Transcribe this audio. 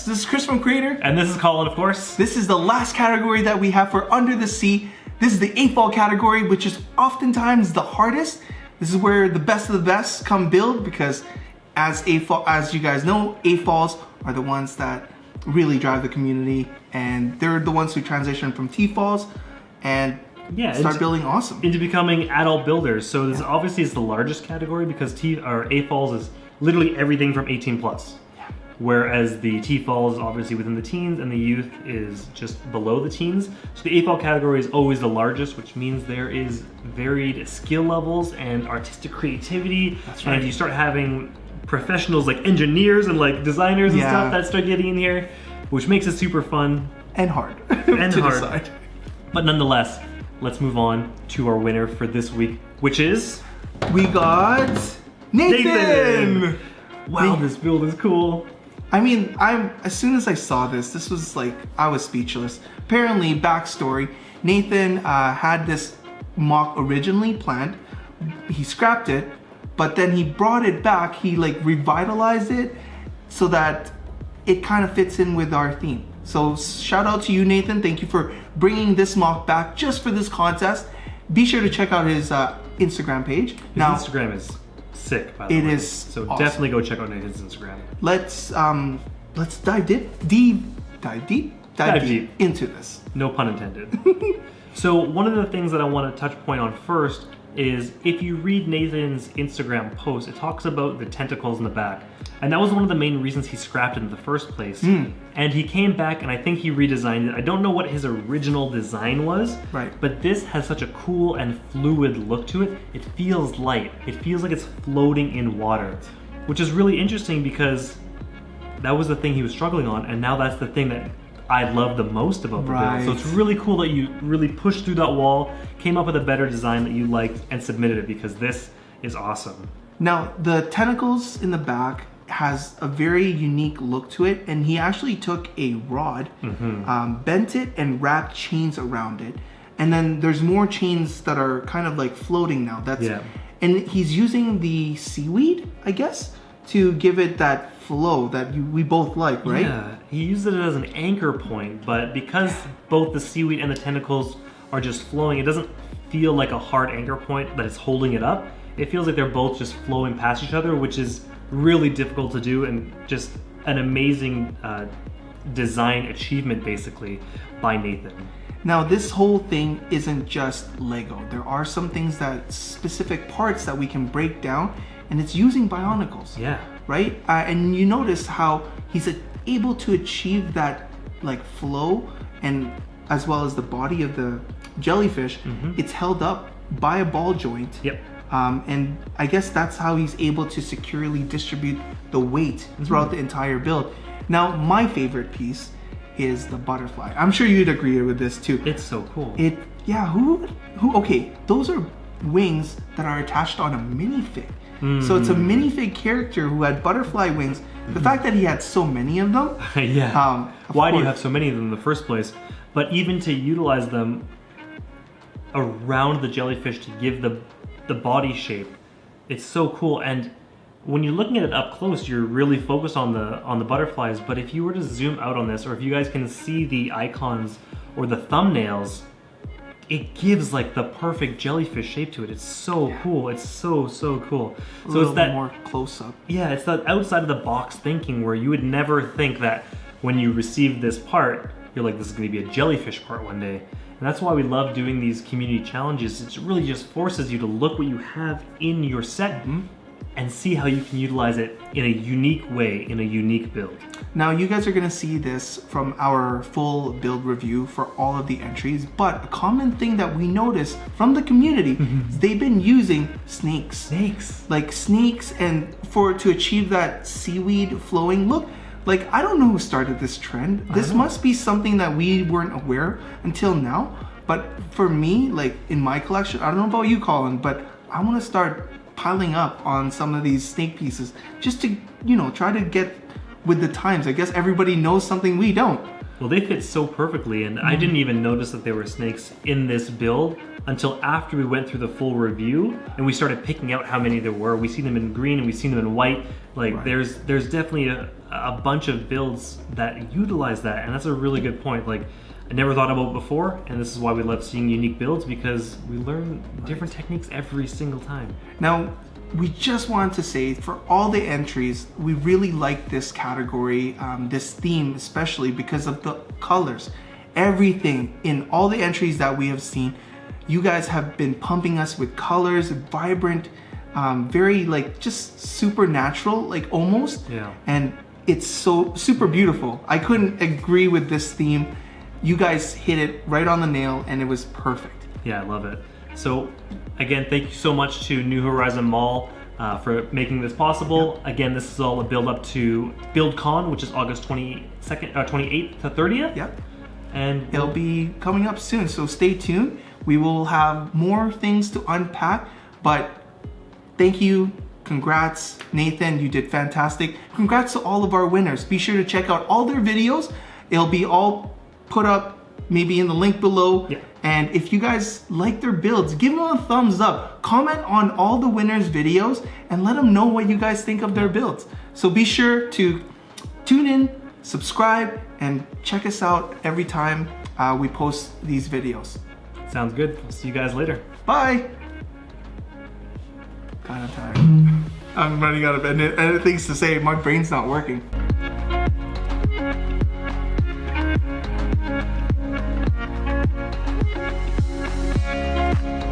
this is Chris from Creator. And this is Colin, of course. This is the last category that we have for Under the Sea. This is the AFOL category, which is oftentimes the hardest. This is where the best of the best come build, because as you guys know, AFOLs are the ones that really drive the community, and they're the ones who transition from TFOLs and start building awesome into becoming adult builders. So this obviously is the largest category because AFOLs is literally everything from 18 plus. Whereas the TFOL is obviously within the teens and the youth is just below the teens. So the AFOL category is always the largest, which means there is varied skill levels and artistic creativity. That's right. And you start having professionals like engineers and like designers and stuff that start getting in here, which makes it super fun. And hard. And to hard. decide. But nonetheless, let's move on to our winner for this week, which is... We got Nathan! Wow, this build is cool. I mean, as soon as I saw this was like, I was speechless. Apparently, backstory, Nathan had this mock originally planned. He scrapped it, but then he brought it back. He like revitalized it so that it kind of fits in with our theme. So shout out to you, Nathan. Thank you for bringing this mock back just for this contest. Be sure to check out his Instagram page. His Instagram is sick, by the way. It is so awesome. Definitely go check out Nathan's Instagram. Let's dive deep into this. No pun intended. So one of the things that I want to touch point on first is if you read Nathan's Instagram post, it talks about the tentacles in the back. And that was one of the main reasons he scrapped it in the first place. And he came back and I think he redesigned it. I don't know what his original design was, but this has such a cool and fluid look to it. It feels light. It feels like it's floating in water, which is really interesting because that was the thing he was struggling on, and now that's the thing that I love the most about the build. So it's really cool that you really pushed through that wall, came up with a better design that you liked, and submitted it, because this is awesome. Now, the tentacles in the back has a very unique look to it, and he actually took a rod, bent it, and wrapped chains around it. And then there's more chains that are kind of like floating now. And he's using the seaweed, I guess, to give it that flow that we both like, right? Yeah, he used it as an anchor point, but because both the seaweed and the tentacles are just flowing, it doesn't feel like a hard anchor point that is holding it up. It feels like they're both just flowing past each other, which is really difficult to do, and just an amazing design achievement basically by Nathan. Now, this whole thing isn't just Lego. There are some things specific parts that we can break down, and it's using bionicles. Yeah. Right? And you notice how he's able to achieve that like flow, and as well as the body of the jellyfish, it's held up by a ball joint. Yep. And I guess that's how he's able to securely distribute the weight throughout the entire build. Now, my favorite piece is the butterfly. I'm sure you'd agree with this too. It's so cool. Okay, those are wings that are attached on a minifig. So it's a minifig character who had butterfly wings. The fact that he had so many of them. Why do you have so many of them in the first place? But even to utilize them around the jellyfish to give the body shape, it's so cool. And when you're looking at it up close, you're really focused on the butterflies. But if you were to zoom out on this, or if you guys can see the icons or the thumbnails, it gives like the perfect jellyfish shape to it. It's so cool. It's so cool. So it's that more close up. Yeah, it's that outside of the box thinking where you would never think that when you receive this part, you're like, this is going to be a jellyfish part one day. And that's why we love doing these community challenges. It really just forces you to look what you have in your set and see how you can utilize it in a unique way, in a unique build. Now, you guys are gonna see this from our full build review for all of the entries, but a common thing that we notice from the community is they've been using snakes. Like snakes, and to achieve that seaweed flowing look. Like, I don't know who started this trend. This must be something that we weren't aware of until now. But for me, like in my collection, I don't know about you, Colin, but I wanna start piling up on some of these snake pieces just to, try to get with the times. I guess everybody knows something we don't. Well, they fit so perfectly, and I didn't even notice that there were snakes in this build until after we went through the full review and we started picking out how many there were. We see them in green and we see them in white. Like Right. there's definitely a bunch of builds that utilize that, and that's a really good point. Like I never thought about it before, and this is why we love seeing unique builds, because we learn different techniques every single time. Now, we just wanted to say for all the entries, we really like this category, this theme especially because of the colors. Everything in all the entries that we have seen, you guys have been pumping us with colors, vibrant, very like just supernatural, like almost. Yeah. And it's so super beautiful. I couldn't agree with this theme. You guys hit it right on the nail and it was perfect. Yeah, I love it. So again, thank you so much to New Horizon Mall for making this possible. Yep. Again, this is all a build up to BuildCon, which is August 28th to 30th. Yep. And It'll be coming up soon, so stay tuned. We will have more things to unpack, but thank you. Congrats, Nathan, you did fantastic. Congrats to all of our winners. Be sure to check out all their videos. It'll be all put up maybe in the link below. Yeah. And if you guys like their builds, give them a thumbs up. Comment on all the winners' videos and let them know what you guys think of their builds. So be sure to tune in, subscribe, and check us out every time we post these videos. sounds good. We'll see you guys later. Bye! God, I'm tired. I'm running out of things to say. My brain's not working.